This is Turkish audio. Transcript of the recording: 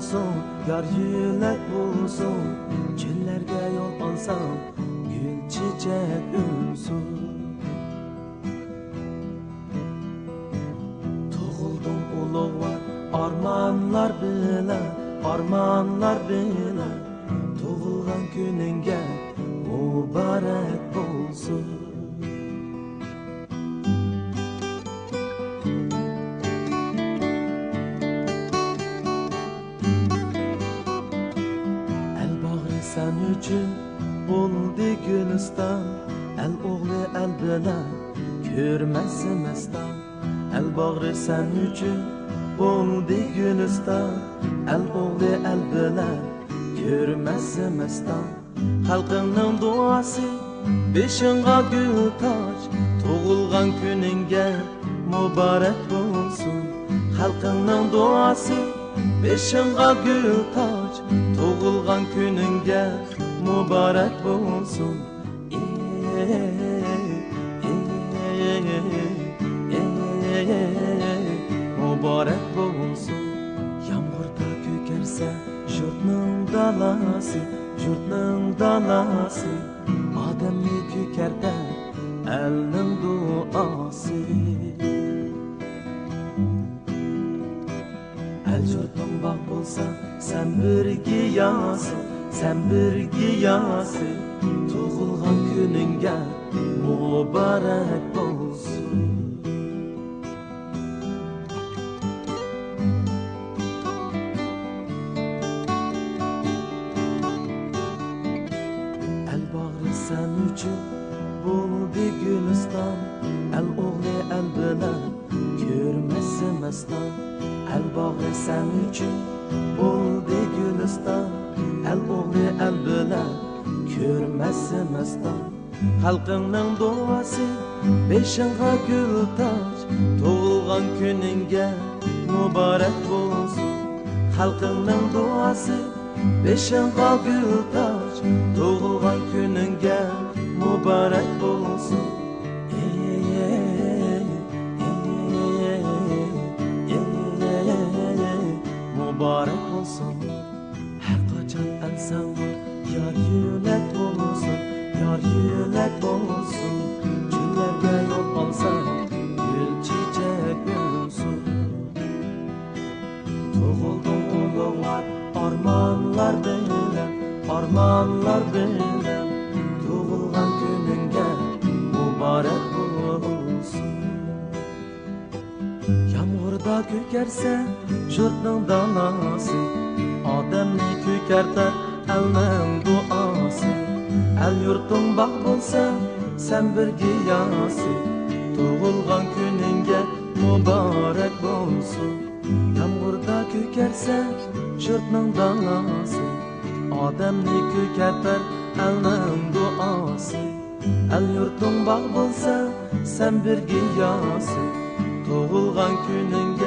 bulsun, yar yülek bulsun. Çöllerge yol alsam, gül çiçek ünsun. Tuğuldum ulug' var, armanlar bilen, armanlar bilen. Tuğulgan gününge mübarek bulsun. Sen üçün buldu Gülistan, el oğlu el bilen görmez mestan. El bağrı sen üçün buldu Gülistan, el oğlu el bilen görmez mestan. Halkının duası beşinga gül taç, tuğulgan gününge mübarek bulsun. Halkının duası beşinga gül taç, tuğulgan gününge mübarek bulsun. Mübarek bulsun. Yağmurda kökerse jurtның dalası, jurtның dalası. Ademni kökerde elnin duası. El jurtың bak bulsa, sen bir giyası, sen bir giyası. Tuğulgan gününge mübarek bulsun. El bağrı sen üçün buldu Gülistan, el oğlu el bilen görmez mestan. El bağrı sen üçün buldu Gülistan, el oğlu el bilen görmez mestan. Halkının duası beşinga gül taç, tuğulgan gününge mübarek bulsun. Halkının duası beşinga gül taç, tuğulgan gününge mübarek bulsun. Mübarek olsun. Her kaçan el sen var, yar yülek bulsun, yar yülek bulsun. Çöllerge yol alsa, gül çiçek ünsun. Tuğuldum ulug' var, armanlar bilen, armanlar bilen. Tuğulgan gününge mübarek bulsun. Yağmurda kökerse jurtның dalası, ademni kökerter elnin duası. El yurtың bak bulsa, sen bir giyası. Tuğulgan gününge mübarek bulsun. Yağmurda kökerse jurtның dalası, ademni kökerter elnin duası. El yurtың bak bulsa, sen bir giyası. Tuğulgan gününge